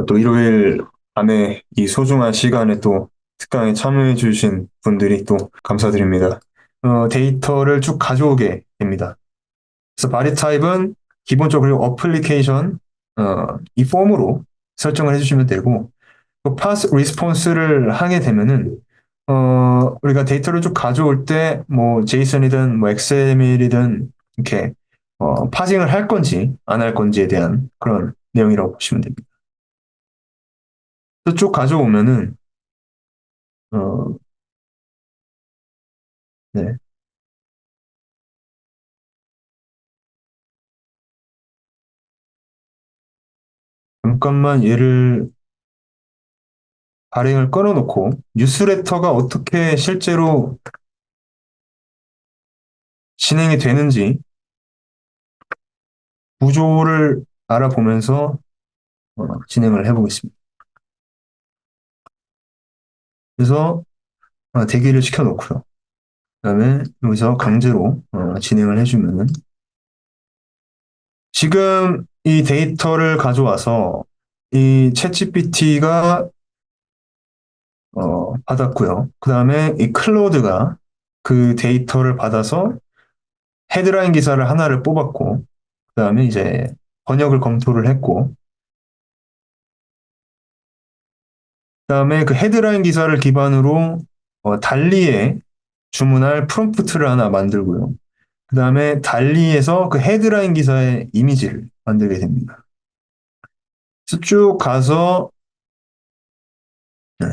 또 일요일 밤에 이 소중한 시간에 또 특강에 참여해 주신 분들이 또 감사드립니다. 데이터를 쭉 가져오게 됩니다. 그래서 바디 타입은 기본적으로 어플리케이션 이 폼으로 설정을 해주시면 되고 또 파스 리스폰스를 하게 되면은 우리가 데이터를 쭉 가져올 때 뭐 제이슨이든 뭐 XML이든 이렇게 파징을 할 건지 안 할 건지에 대한 그런 내용이라고 보시면 됩니다. 쭉 가져오면은 어, 네. 잠깐만 얘를 발행을 끊어놓고 뉴스레터가 어떻게 실제로 진행이 되는지 구조를 알아보면서 진행을 해보겠습니다. 그래서 대기를 시켜놓고요. 그다음에 여기서 강제로 진행을 해주면은 지금 이 데이터를 가져와서 이 챗GPT가 받았고요. 그다음에 이 클로드가 그 데이터를 받아서 헤드라인 기사를 하나를 뽑았고, 그다음에 이제 번역을 검토를 했고, 그다음에 그 헤드라인 기사를 기반으로 달리에 주문할 프롬프트를 하나 만들고요. 그다음에 달리에서 그 헤드라인 기사의 이미지를 만들게 됩니다. 그래서 쭉 가서 네,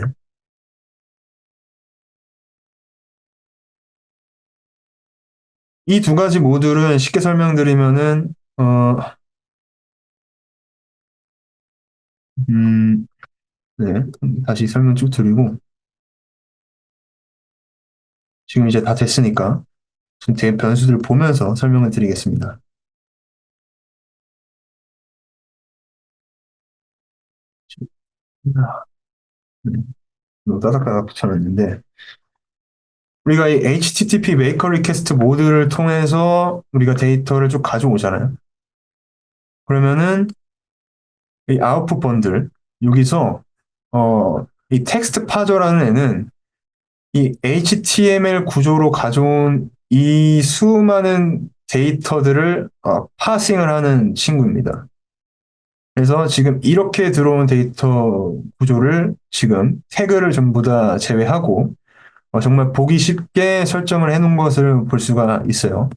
이두 가지 모듈은 쉽게 설명드리면은 음, 네, 다시 설명 쭉 드리고 지금 이제 다 됐으니까 지금 된 변수들을 보면서 설명을 드리겠습니다. 네, 너무 따닥따닥 붙여놨는데 우리가 이 HTTP 메이커 리퀘스트 모드를 통해서 우리가 데이터를 쭉 가져오잖아요. 그러면은 이 아웃풋 번들 여기서 이 텍스트 파저라는 애는 이 HTML 구조로 가져온 이 수많은 데이터들을 파싱을 하는 친구입니다. 그래서 지금 이렇게 들어온 데이터 구조를 지금 태그를 전부 다 제외하고 정말 보기 쉽게 설정을 해놓은 것을 볼 수가 있어요.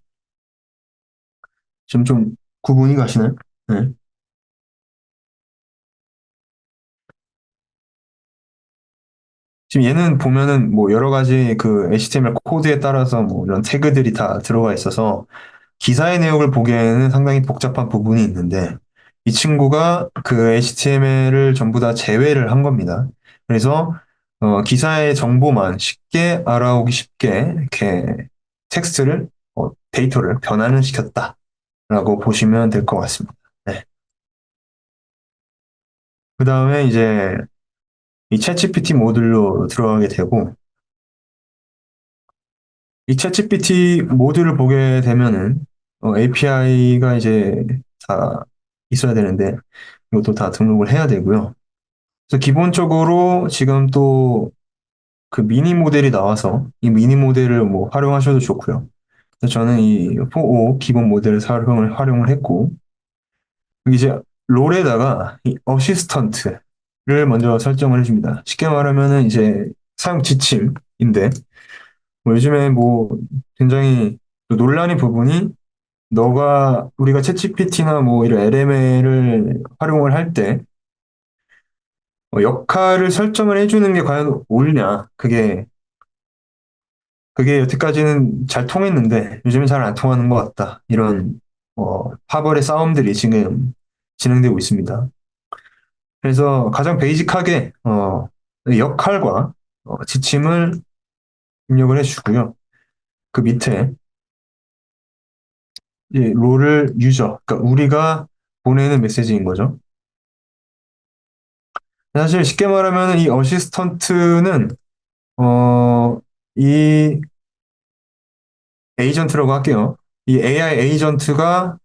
지금 좀 구분이 가시나요? 네. 지금 얘는 보면은 뭐 여러 가지 그 HTML 코드에 따라서 뭐 이런 태그들이 다 들어가 있어서 기사의 내용을 보기에는 상당히 복잡한 부분이 있는데 이 친구가 그 HTML을 전부 다 제외를 한 겁니다. 그래서 기사의 정보만 쉽게 알아오기 쉽게 이렇게 텍스트를 데이터를 변환을 시켰다라고 보시면 될 것 같습니다. 네. 그 다음에 이제 이 챗GPT 모듈로 들어가게 되고 이 챗GPT 모듈을 보게 되면은 API가 이제 다 있어야 되는데 이것도 다 등록을 해야 되고요. 그래서 기본적으로 지금 또 그 미니 모델이 나와서 이 미니 모델을 뭐 활용하셔도 좋고요. 그래서 저는 이 4.5 기본 모델을 활용을 했고 여기 이제 롤에다가 이 어시스턴트를 먼저 설정을 해줍니다. 쉽게 말하면은 이제 사용 지침인데 뭐 요즘에 뭐 굉장히 또 논란의 부분이 너가 우리가 챗GPT나 뭐 이런 LML을 활용을 할 때 역할을 설정을 해주는 게 과연 옳냐? 그게 여태까지는 잘 통했는데 요즘은 잘 안 통하는 것 같다. 이런 파벌의 싸움들이 지금 진행되고 있습니다. 그래서 가장 베이직하게 역할과 지침을 입력을 해주고요. 그 밑에 이 롤을 유저, 그러니까 우리가 보내는 메시지인 거죠. 사실 쉽게 말하면 이 어시스턴트는 이 에이전트라고 할게요. 이 AI 에이전트가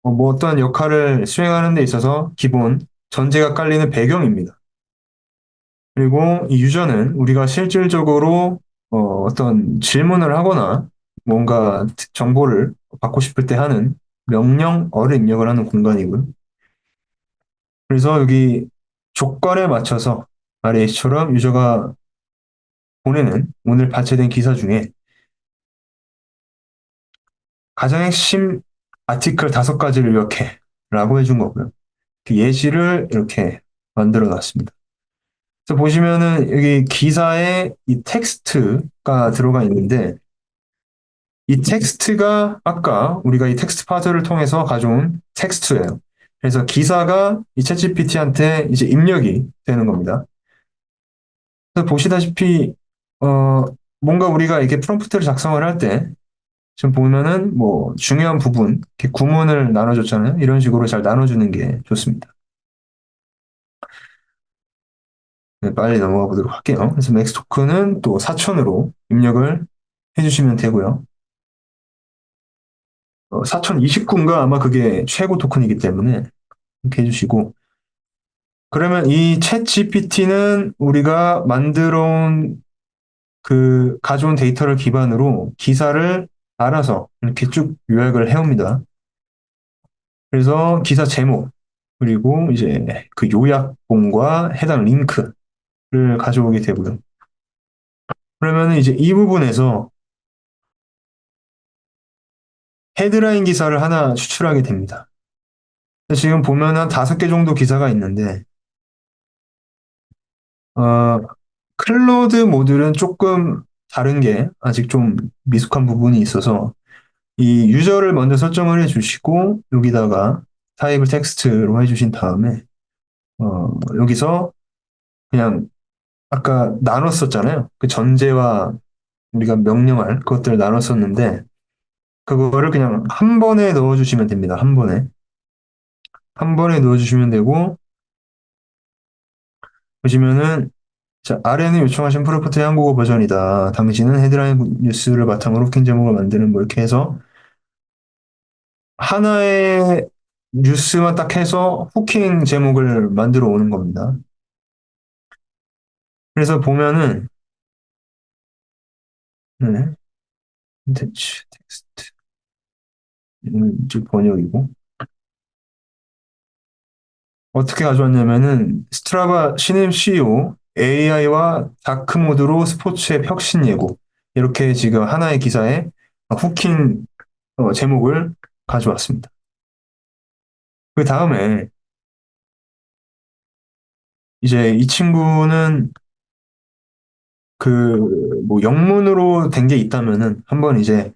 뭐 어떤 역할을 수행하는 데 있어서 기본 전제가 깔리는 배경입니다. 그리고 이 유저는 우리가 실질적으로 어떤 질문을 하거나 뭔가 정보를 받고 싶을 때 하는 명령어를 입력을 하는 공간이고요. 그래서 여기 조건에 맞춰서 RAH처럼 유저가 보내는 오늘 발췌된 기사 중에 가장 핵심 아티클 5가지를 요약해 라고 해준 거고요. 그 예시를 이렇게 만들어 놨습니다. 그래서 보시면은 여기 기사에 이 텍스트가 들어가 있는데 이 텍스트가 아까 우리가 이 텍스트 파드를 통해서 가져온 텍스트예요. 그래서 기사가 이 챗GPT한테 이제 입력이 되는 겁니다. 그래서 보시다시피 어 뭔가 우리가 이렇게 프롬프트를 작성을 할 때 지금 보면은 뭐 중요한 부분 이렇게 구문을 나눠줬잖아요. 이런 식으로 잘 나눠주는 게 좋습니다. 네, 빨리 넘어가 보도록 할게요. 그래서 맥스 토큰은 또 4천으로 입력을 해주시면 되고요. 4029인가 아마 그게 최고 토큰이기 때문에 이렇게 해주시고 그러면 이 챗 GPT는 우리가 만들어온 그 가져온 데이터를 기반으로 기사를 알아서 이렇게 쭉 요약을 해옵니다. 그래서 기사 제목 그리고 이제 그 요약본과 해당 링크를 가져오게 되고요. 그러면 이제 이 부분에서 헤드라인 기사를 하나 추출하게 됩니다. 지금 보면 한 5개 정도 기사가 있는데 어, 클로드 모듈은 조금 다른 게 아직 좀 미숙한 부분이 있어서 이 유저를 먼저 설정을 해주시고 여기다가 타입을 텍스트로 해주신 다음에 여기서 그냥 아까 나눴었잖아요. 그 전제와 우리가 명령할 그것들을 나눴었는데 그거를 그냥 한 번에 넣어주시면 됩니다. 한 번에. 한 번에 넣어주시면 되고 보시면은 자, 아래는 요청하신 프로포트의 한국어 버전이다. 당신은 헤드라인 뉴스를 바탕으로 후킹 제목을 만드는 뭐 이렇게 해서 하나의 뉴스만 딱 해서 후킹 제목을 만들어 오는 겁니다. 그래서 보면은 네, 텍스트 즉 번역이고 어떻게 가져왔냐면은 스트라바 신임 CEO AI와 다크 모드로 스포츠의 혁신 예고 이렇게 지금 하나의 기사에 후킹 제목을 가져왔습니다. 그 다음에 이제 이 친구는 그 뭐 영문으로 된 게 있다면은 한번 이제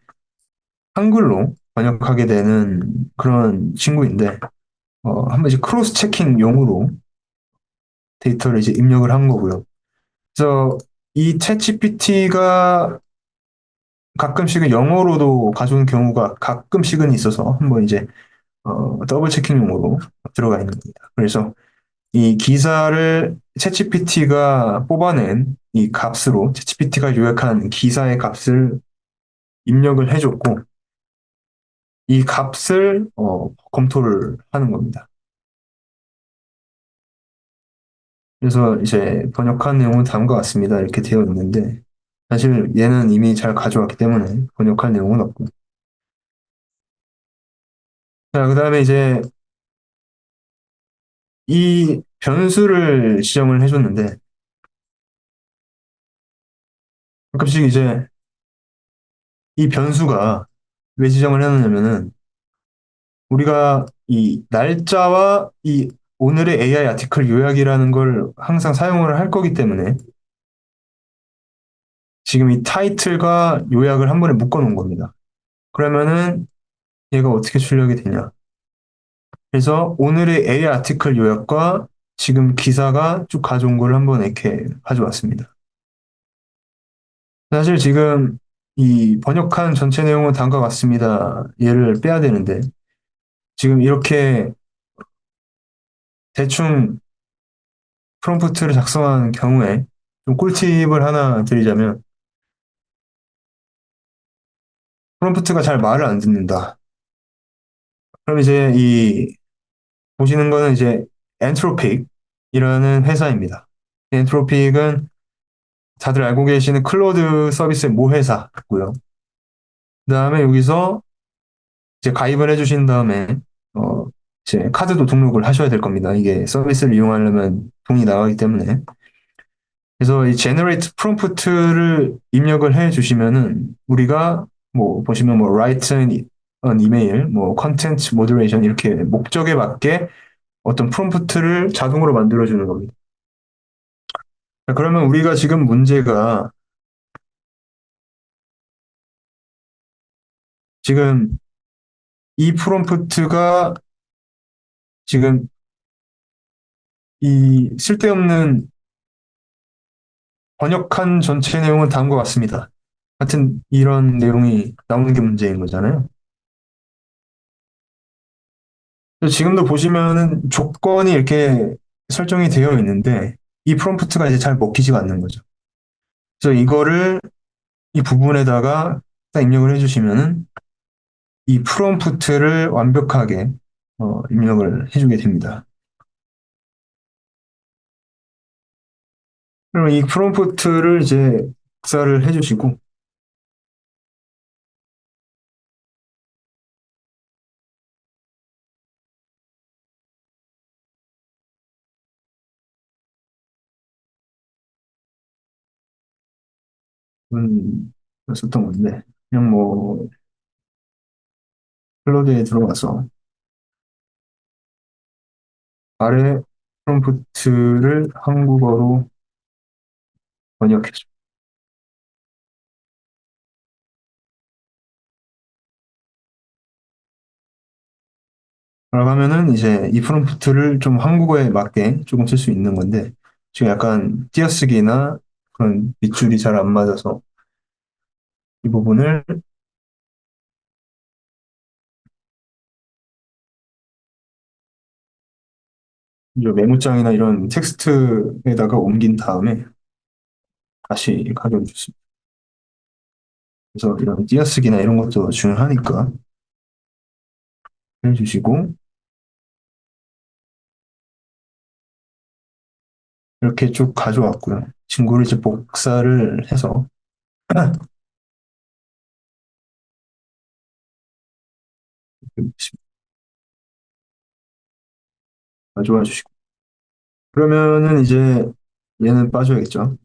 한글로 번역하게 되는 그런 친구인데 한번 이제 크로스 체킹용으로 데이터를 이제 입력을 한 거고요. 그래서 이 챗GPT가 가끔씩은 영어로도 가져오는 경우가 가끔씩은 있어서 한번 이제 더블 체킹용으로 들어가 있는 겁니다. 그래서 이 기사를 챗GPT가 뽑아낸 이 값으로 챗GPT가 요약한 기사의 값을 입력을 해줬고 이 값을 검토를 하는 겁니다. 그래서 이제 번역한 내용은 다음과 같습니다. 이렇게 되어 있는데 사실 얘는 이미 잘 가져왔기 때문에 번역할 내용은 없고 자, 그다음에 이제 이 변수를 지정을 해줬는데 가끔씩 이제 이 변수가 왜 지정을 해놓냐면은 우리가 이 날짜와 이 오늘의 AI 아티클 요약이라는 걸 항상 사용을 할 거기 때문에 지금 이 타이틀과 요약을 한 번에 묶어 놓은 겁니다. 그러면은 얘가 어떻게 출력이 되냐? 그래서 오늘의 AI 아티클 요약과 지금 기사가 쭉 가져온 걸 한번 이렇게 가져왔습니다. 사실 지금 이 번역한 전체 내용은 다음과 같습니다. 얘를 빼야 되는데 지금 이렇게 대충 프롬프트를 작성한 경우에 좀 꿀팁을 하나 드리자면 프롬프트가 잘 말을 안 듣는다. 그럼 이제 이 보시는 거는 이제 엔트로픽이라는 회사입니다. 엔트로픽은 다들 알고 계시는 클로드 서비스의 모회사고요. 그다음에 여기서 이제 가입을 해주신 다음에 어, 이제 카드도 등록을 하셔야 될 겁니다. 이게 서비스를 이용하려면 돈이 나가기 때문에. 그래서 이 generate prompt를 입력을 해 주시면은 우리가 뭐 보시면 뭐 write an email, 뭐 content moderation 이렇게 목적에 맞게 어떤 프롬프트를 자동으로 만들어 주는 겁니다. 자, 그러면 우리가 지금 문제가 지금 이 프롬프트가 지금 이 쓸데없는 번역한 전체 내용은 다음과 같습니다. 같은 이런 내용이 나오는 게 문제인 거잖아요. 그래서 지금도 보시면은 조건이 이렇게 설정이 되어 있는데 이 프롬프트가 이제 잘 먹히지가 않는 거죠. 그래서 이거를 이 부분에다가 딱 입력을 해주시면은 이 프롬프트를 완벽하게 입력을 해주게 됩니다. 그럼 이 프롬프트를 이제 복사를 해주시고 썼던 건데 그냥 뭐 클로드에 들어가서 아래 프롬프트를 한국어로 번역해줘. 그러면은 이제 이 프롬프트를 좀 한국어에 맞게 조금 쓸 수 있는 건데 지금 약간 띄어쓰기나 그런 밑줄이 잘 안 맞아서 이 부분을 이제 메모장이나 이런 텍스트에다가 옮긴 다음에 다시 가져오 줬습니다. 그래서 이런 띄어쓰기나 이런 것도 중요하니까 해주시고 이렇게 쭉 가져왔고요. 친구를 이제 복사를 해서 가져와 주시고 그러면은 이제 얘는 빠져야겠죠.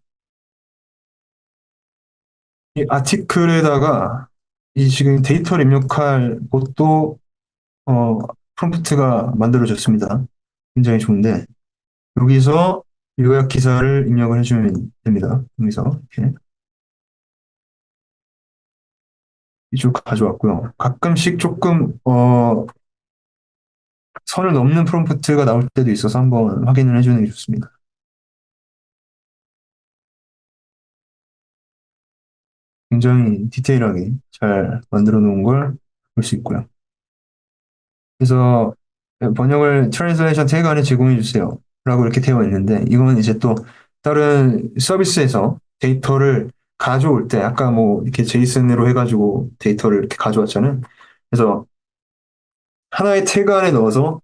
이 아티클에다가 이 지금 데이터를 입력할 곳도 어, 프롬프트가 만들어졌습니다. 굉장히 좋은데 여기서 요약 기사를 입력을 해주면 됩니다. 여기서 이렇게 쭉 가져왔고요. 가끔씩 조금 선을 넘는 프롬프트가 나올 때도 있어서 한번 확인을 해주는 게 좋습니다. 굉장히 디테일하게 잘 만들어 놓은 걸 볼 수 있고요. 그래서 번역을 트랜slation 태그 안에 제공해 주세요. 라고 이렇게 되어 있는데 이건 이제 또 다른 서비스에서 데이터를 가져올 때 아까 뭐 이렇게 제이슨으로 해가지고 데이터를 이렇게 가져왔잖아요. 그래서 하나의 태그 안에 넣어서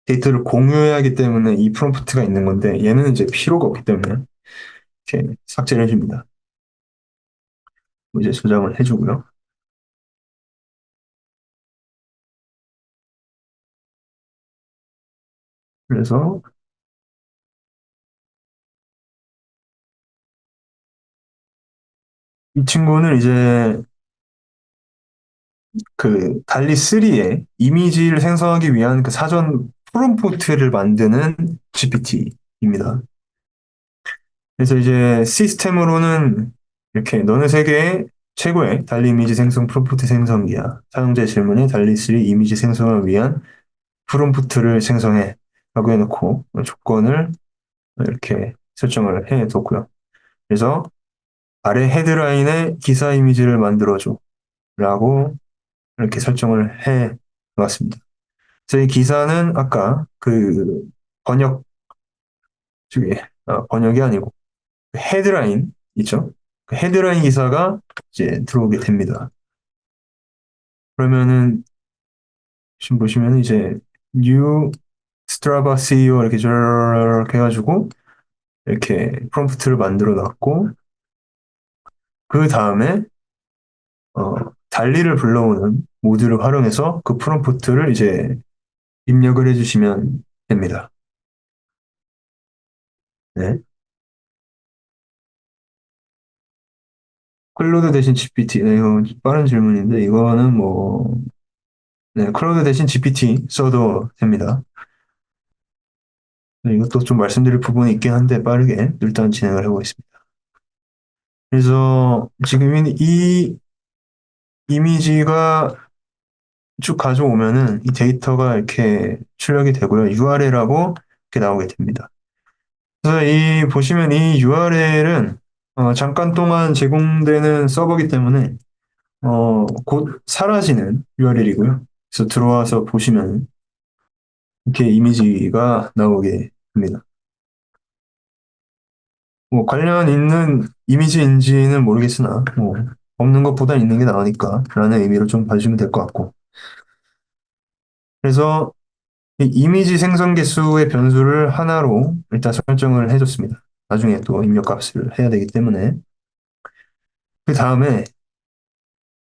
데이터를 공유해야 하기 때문에 이 프롬프트가 있는 건데 얘는 이제 필요가 없기 때문에 이렇게 삭제를 해줍니다. 뭐 이제 저장을 해주고요. 그래서 이 친구는 이제 그 달리 3의 이미지를 생성하기 위한 그 사전 프롬프트를 만드는 GPT입니다. 그래서 이제 시스템으로는 이렇게 너는 세계의 최고의 달리 이미지 생성 프롬프트 생성기야. 사용자 질문에 달리 3 이미지 생성을 위한 프롬프트를 생성해. 라고 해놓고 조건을 이렇게 설정을 해뒀고요. 그래서 아래 헤드라인에 기사 이미지를 만들어줘. 라고 이렇게 설정을 해 놓았습니다. 저희 기사는 아까 그 번역 쪽에 번역이 아니고 그 헤드라인 있죠? 그 헤드라인 기사가 이제 들어오게 됩니다. 그러면은 지금 보시면 이제 new 스트라바 CEO 이렇게 쭉 해가지고 이렇게 프롬프트를 만들어 놨고 그 다음에 어, 달리를 불러오는 모듈을 활용해서 그 프롬프트를 이제 입력을 해주시면 됩니다. 네. 클로드 대신 GPT. 네, 이거 빠른 질문인데 이거는 뭐 네, 클로드 대신 GPT 써도 됩니다. 네, 이것도 좀 말씀드릴 부분이 있긴 한데 빠르게 일단 진행을 해보겠습니다. 그래서 지금 이 이미지가 쭉 가져오면은 이 데이터가 이렇게 출력이 되고요. URL하고 이렇게 나오게 됩니다. 그래서 이 보시면 이 URL은 잠깐 동안 제공되는 서버이기 때문에 곧 사라지는 URL이고요. 그래서 들어와서 보시면 이렇게 이미지가 나오게 됩니다. 뭐 관련 있는 이미지인지는 모르겠으나 뭐 없는 것보다 있는 게 나으니까 라는 의미로 좀 봐주시면 될 것 같고 그래서 이 이미지 생성 개수의 변수를 하나로 일단 설정을 해줬습니다. 나중에 또 입력 값을 해야 되기 때문에 그 다음에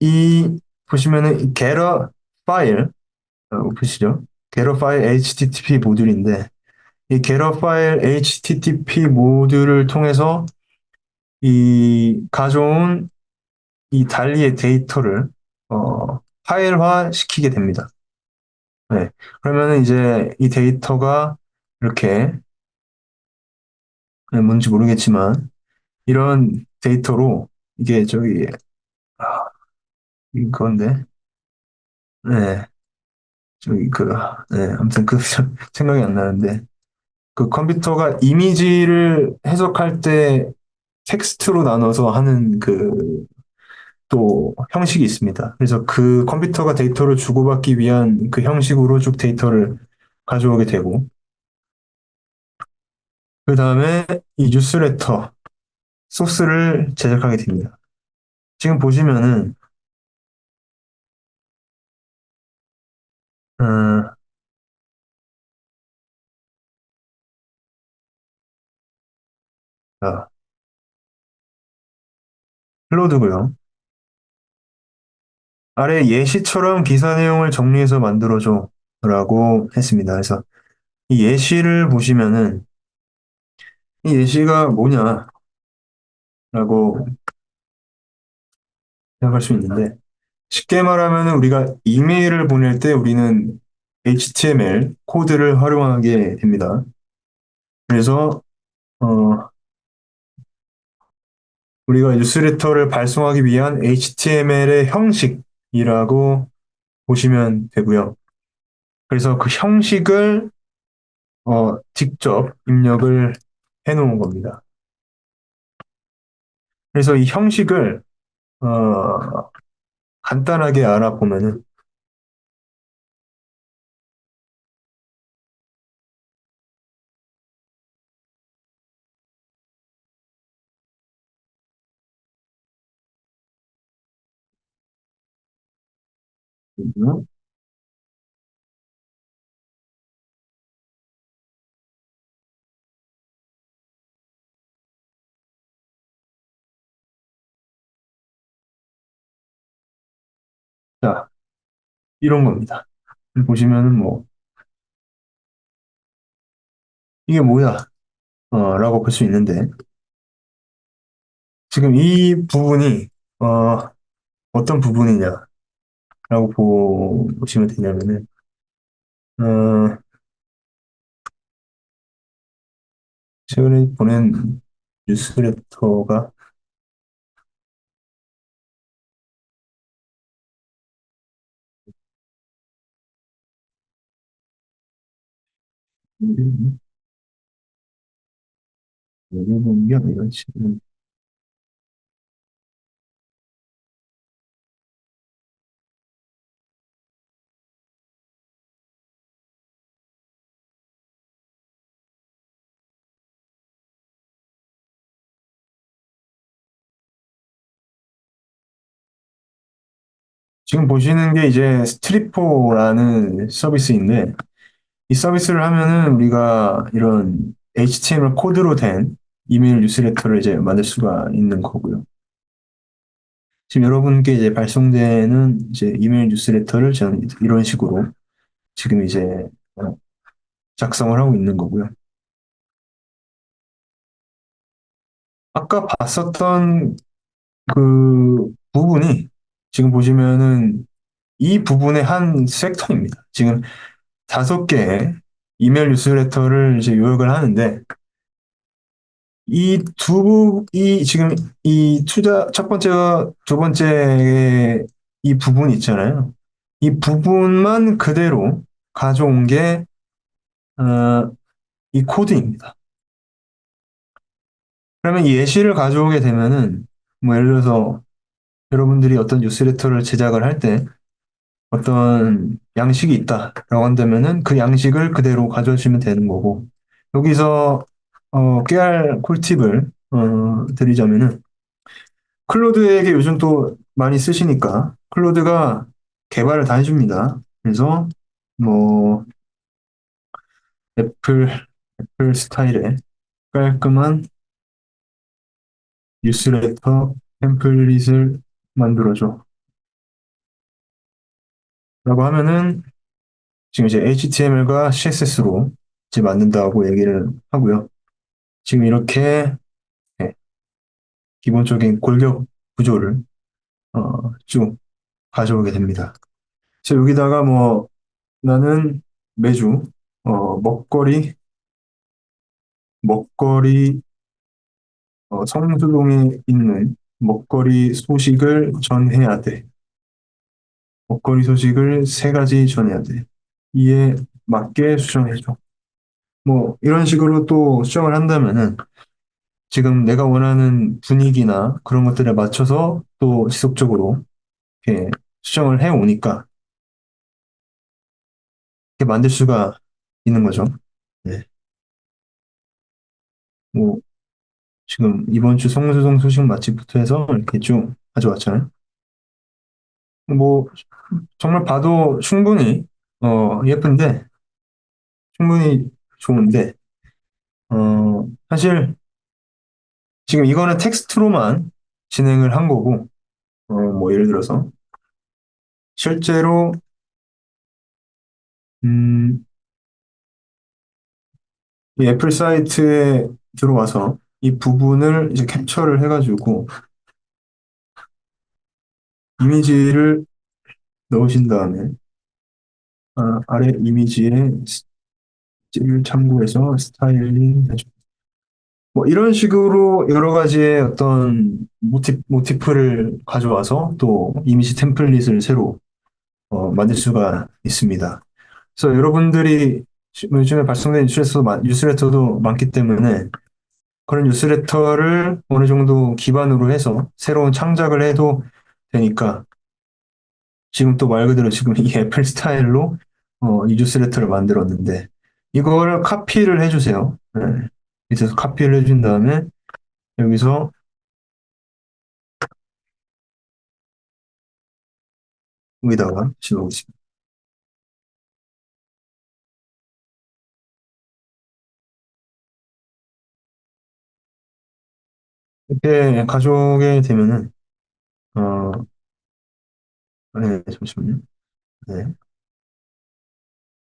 이 보시면은 이 getter file라고 보시죠. getter file HTTP 모듈인데 이 getter file HTTP 모듈을 통해서 이 가져온 이 달리의 데이터를 파일화 시키게 됩니다. 네. 그러면은 이제 이 데이터가 이렇게 뭔지 모르겠지만 이런 데이터로 이게 저기 아, 이건데 네 저기 네 아무튼 생각이 안 나는데 그 컴퓨터가 이미지를 해석할 때 텍스트로 나눠서 하는 그 또 형식이 있습니다. 그래서 그 컴퓨터가 데이터를 주고받기 위한 그 형식으로 쭉 데이터를 가져오게 되고 그 다음에 이 뉴스레터 소스를 제작하게 됩니다. 지금 보시면은 어, 자, 클로드고요. 아래 예시처럼 기사 내용을 정리해서 만들어줘 라고 했습니다. 그래서 이 예시를 보시면은 이 예시가 뭐냐라고 생각할 수 있는데 쉽게 말하면은 우리가 이메일을 보낼 때 우리는 HTML 코드를 활용하게 됩니다. 그래서 어, 우리가 뉴스레터를 발송하기 위한 HTML의 형식이라고 보시면 되고요. 그래서 그 형식을 직접 입력을 해 놓은 겁니다. 그래서 이 형식을 간단하게 알아보면은 자, 이런 겁니다. 보시면은 뭐 이게 뭐야? 라고 볼 수 있는데 지금 이 부분이 어, 어떤 부분이냐라고 보시면 되냐면은 어, 최근에 보낸 뉴스레터가 내용이야 이런 식으로 지금 보시는 게 이제 스트리포라는 서비스인데 이 서비스를 하면은 우리가 이런 HTML 코드로 된 이메일 뉴스레터를 이제 만들 수가 있는 거고요. 지금 여러분께 이제 발송되는 이제 이메일 뉴스레터를 저는 이런 식으로 지금 이제 어, 작성을 하고 있는 거고요. 아까 봤었던 그 부분이 지금 보시면은 이 부분의 한 섹터입니다. 지금 5개의 이메일 뉴스레터를 이제 요약을 하는데 이 지금 이 첫 번째와 두 번째 이 부분 있잖아요. 이 부분만 그대로 가져온 게, 이 코드입니다. 그러면 이 예시를 가져오게 되면은, 뭐 예를 들어서 여러분들이 어떤 뉴스레터를 제작을 할 때 어떤 양식이 있다라고 한다면은 그 양식을 그대로 가져오시면 되는 거고, 여기서, 깨알 꿀팁을, 드리자면은, 클로드에게 요즘 또 많이 쓰시니까 클로드가 개발을 다 해줍니다. 그래서 뭐 애플 애플 스타일의 깔끔한 뉴스레터 템플릿을 만들어줘 라고 하면은 지금 이제 HTML과 CSS로 이제 만든다고 얘기를 하고요. 지금 이렇게 네, 기본적인 골격 구조를 쭉 가져오게 됩니다. 그래서 여기다가 뭐 나는 매주 먹거리 성수동에 있는 먹거리 소식을 전해야 돼. 먹거리 소식을 3가지 전해야 돼. 이에 맞게 수정해줘. 뭐, 이런 식으로 또 수정을 한다면은 지금 내가 원하는 분위기나 그런 것들에 맞춰서 또 지속적으로 이렇게 수정을 해 오니까 이렇게 만들 수가 있는 거죠. 네. 뭐, 지금 이번 주 성수동 소식 맛집부터 해서 이렇게 쭉 가져왔잖아요. 뭐, 정말 봐도 충분히, 예쁜데, 충분히 좋은데, 사실 지금 이거는 텍스트로만 진행을 한 거고, 뭐 예를 들어서 실제로 음, 이 애플 사이트에 들어와서 이 부분을 이제 캡처를 해가지고 이미지를 넣으신 다음에 아래 이미지에 스틸 참고해서 스타일링 해줘. 뭐 이런 식으로 여러 가지의 어떤 모티프를 가져와서 또 이미지 템플릿을 새로 만들 수가 있습니다. 그래서 여러분들이 요즘에 발송된 뉴스레터도 많기 때문에 그런 뉴스레터를 어느 정도 기반으로 해서 새로운 창작을 해도 되니까 지금 또 말 그대로 지금 이 애플 스타일로 이 뉴스레터를 만들었는데 이거를 카피를 해주세요. 네. 밑에서 카피를 해준 다음에 여기서 여기다가 집어보겠습니다. 이렇게 가져오게 되면은 어, 네, 잠시만요. 네.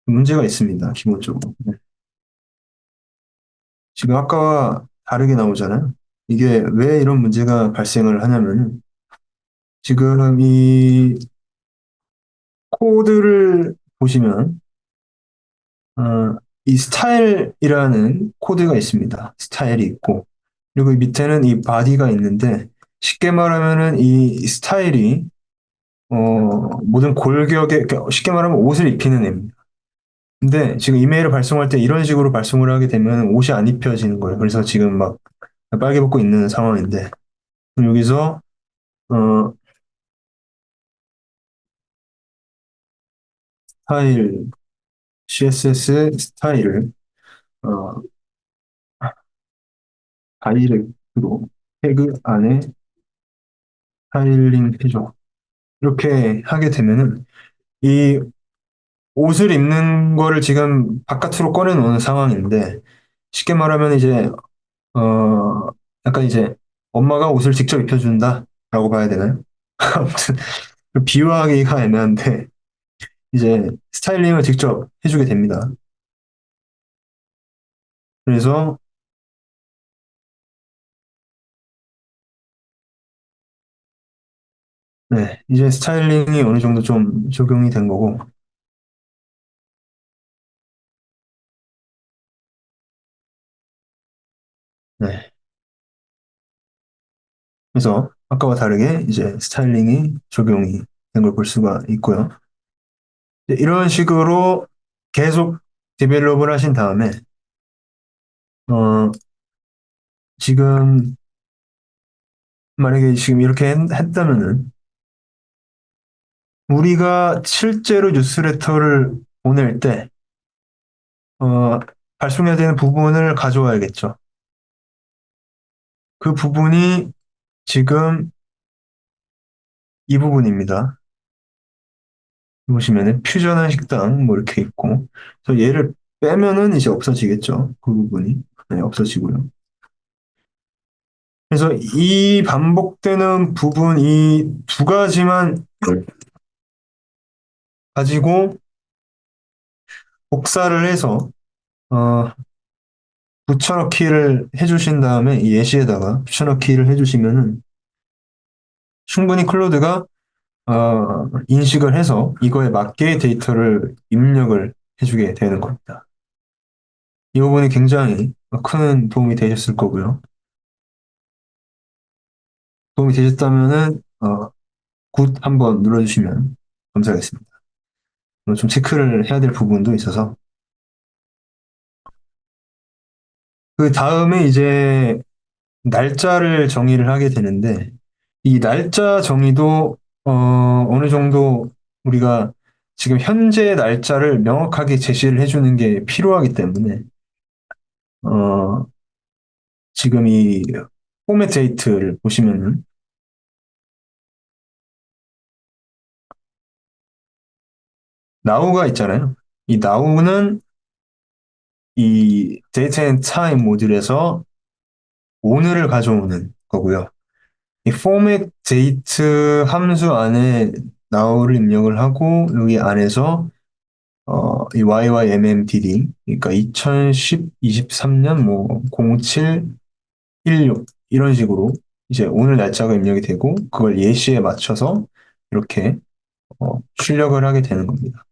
문제가 있습니다. 기본적으로. 네. 지금 아까와 다르게 나오잖아요. 이게 왜 이런 문제가 발생을 하냐면은 지금 이 코드를 보시면 이 스타일이라는 코드가 있습니다. 스타일이 있고 그리고 이 밑에는 이 바디가 있는데 쉽게 말하면은 이 스타일이 어, 모든 골격에 그러니까 쉽게 말하면 옷을 입히는 애입니다. 근데 지금 이메일을 발송할 때 이런 식으로 발송을 하게 되면 옷이 안 입혀지는 거예요. 그래서 지금 막 빨개 벗고 있는 상황인데 그럼 여기서 어, 스타일 CSS 스타일을 어, 다이렉트로 태그 안에 스타일링 해줘. 이렇게 하게 되면은 이 옷을 입는 거를 지금 바깥으로 꺼내놓은 상황인데, 쉽게 말하면 이제, 어, 약간 이제 엄마가 옷을 직접 입혀준다라고 봐야 되나요? 아무튼, 비유하기가 애매한데, 이제 스타일링을 직접 해주게 됩니다. 그래서, 네, 이제 스타일링이 어느 정도 좀 적용이 된 거고, 네. 그래서 아까와 다르게 이제 스타일링이 적용이 된 걸 볼 수가 있고요. 이제 이런 식으로 계속 디벨롭을 하신 다음에, 어, 지금, 만약에 지금 이렇게 했다면은, 우리가 실제로 뉴스레터를 보낼 때, 어, 발송해야 되는 부분을 가져와야겠죠. 그 부분이 지금 이 부분입니다. 보시면은 퓨전한 식당 뭐 이렇게 있고, 그래서 얘를 빼면은 이제 없어지겠죠. 그 부분이. 네, 없어지고요. 그래서 이 반복되는 부분, 이 두 가지만 가지고 복사를 해서, 어, 붙여넣기를 해주신 다음에 이 예시에다가 붙여넣기를 해주시면은 충분히 클로드가 인식을 해서 이거에 맞게 데이터를 입력을 해주게 되는 겁니다. 이 부분이 굉장히 큰 도움이 되셨을 거고요. 도움이 되셨다면은 굿 한번 눌러주시면 감사하겠습니다. 좀 체크를 해야 될 부분도 있어서 그 다음에 이제 날짜를 정의를 하게 되는데 이 날짜 정의도 어느 정도 우리가 지금 현재 날짜를 명확하게 제시를 해주는 게 필요하기 때문에 어, 지금 이 포맷 데이트를 보시면은 now가 있잖아요. 이 now는 이 date and time 모듈에서 오늘을 가져오는 거고요. 이 format date 함수 안에 now를 입력을 하고 여기 안에서 이 YYMMDD 그러니까 2010, 23년 뭐 07, 16 이런 식으로 이제 오늘 날짜가 입력이 되고 그걸 예시에 맞춰서 이렇게 출력을 하게 되는 겁니다.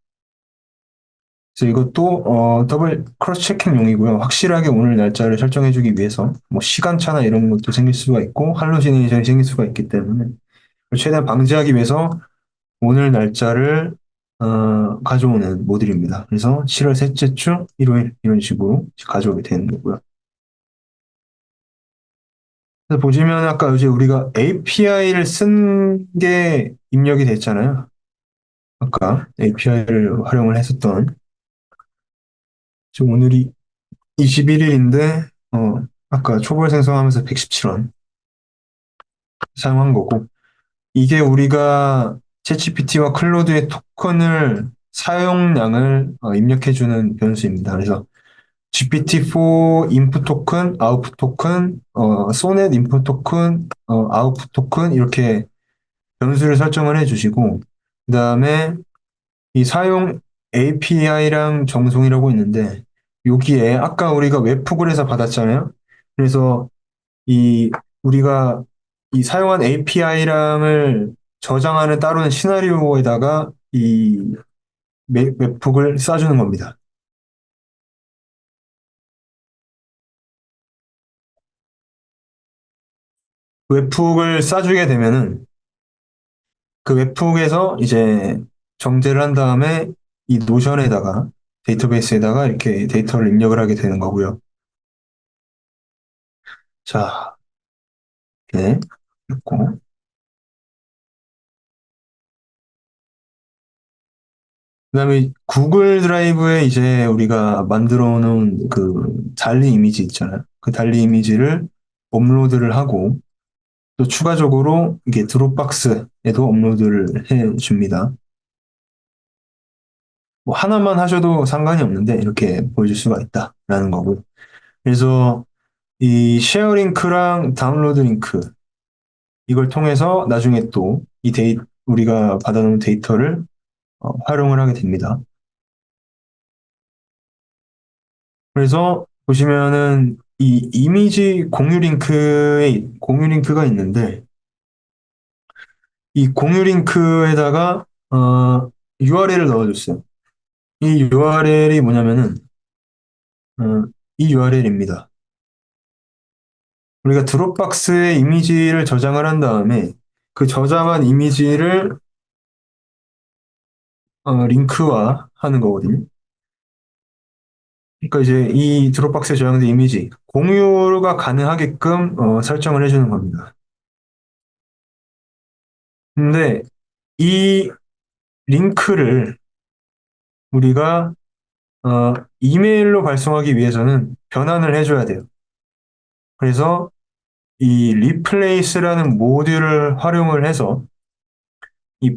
그래서 이것도 더블 크로스 체킹용이고요. 확실하게 오늘 날짜를 설정해주기 위해서 뭐 시간차나 이런 것도 생길 수가 있고 할로지네이션이 생길 수가 있기 때문에 최대한 방지하기 위해서 오늘 날짜를 가져오는 모듈입니다. 그래서 7월 셋째 주 일요일 이런 식으로 가져오게 되는 거고요. 그래서 보시면 아까 이제 우리가 API를 쓴 게 입력이 됐잖아요. 아까 API를 활용을 했었던 지금 오늘이 21일인데 아까 초벌 생성하면서 117원 사용한 거고 이게 우리가 챗GPT와 클로드의 토큰을 사용량을 입력해주는 변수입니다. 그래서 GPT-4 인풋 토큰, 아웃풋 토큰, 소넷 인풋 토큰, 아웃풋 토큰 이렇게 변수를 설정을 해주시고 그 다음에 이 사용 API랑 정송이라고 있는데 여기에 아까 우리가 웹프글에서 받았잖아요. 그래서 이 우리가 이 사용한 API랑을 저장하는 따로는 시나리오에다가 이 웹북을 쏴주는 겁니다. 웹북을 쏴주게 되면은 그 웹북에서 이제 정제를 한 다음에 이 노션에다가 데이터베이스에다가 이렇게 데이터를 입력을 하게 되는 거고요. 자, 이렇게 있고 그다음에 구글 드라이브에 이제 우리가 만들어 놓은 그 달리 이미지 있잖아요. 그 달리 이미지를 업로드를 하고 또 추가적으로 이게 드롭박스에도 업로드를 해 줍니다. 뭐 하나만 하셔도 상관이 없는데 이렇게 보여줄 수가 있다라는 거고. 그래서 이 쉐어 링크랑 다운로드 링크 이걸 통해서 나중에 또 이 우리가 받아놓은 데이터를 활용을 하게 됩니다. 그래서 보시면은 이 이미지 공유 링크가 있는데 이 공유 링크에다가 URL을 넣어줬어요. 이 URL이 뭐냐면은 이 URL입니다. 우리가 드롭박스에 이미지를 저장을 한 다음에 그 저장한 이미지를 링크화 하는 거거든요. 그러니까 이제 이 드롭박스에 저장된 이미지 공유가 가능하게끔 설정을 해주는 겁니다. 근데 이 링크를 우리가 이메일로 발송하기 위해서는 변환을 해줘야 돼요. 그래서 이 리플레이스라는 모듈을 활용을 해서 이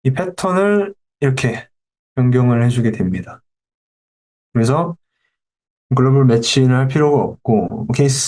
이 패턴을 이렇게 변경을 해주게 됩니다. 그래서 글로벌 매치를 할 필요가 없고 케이스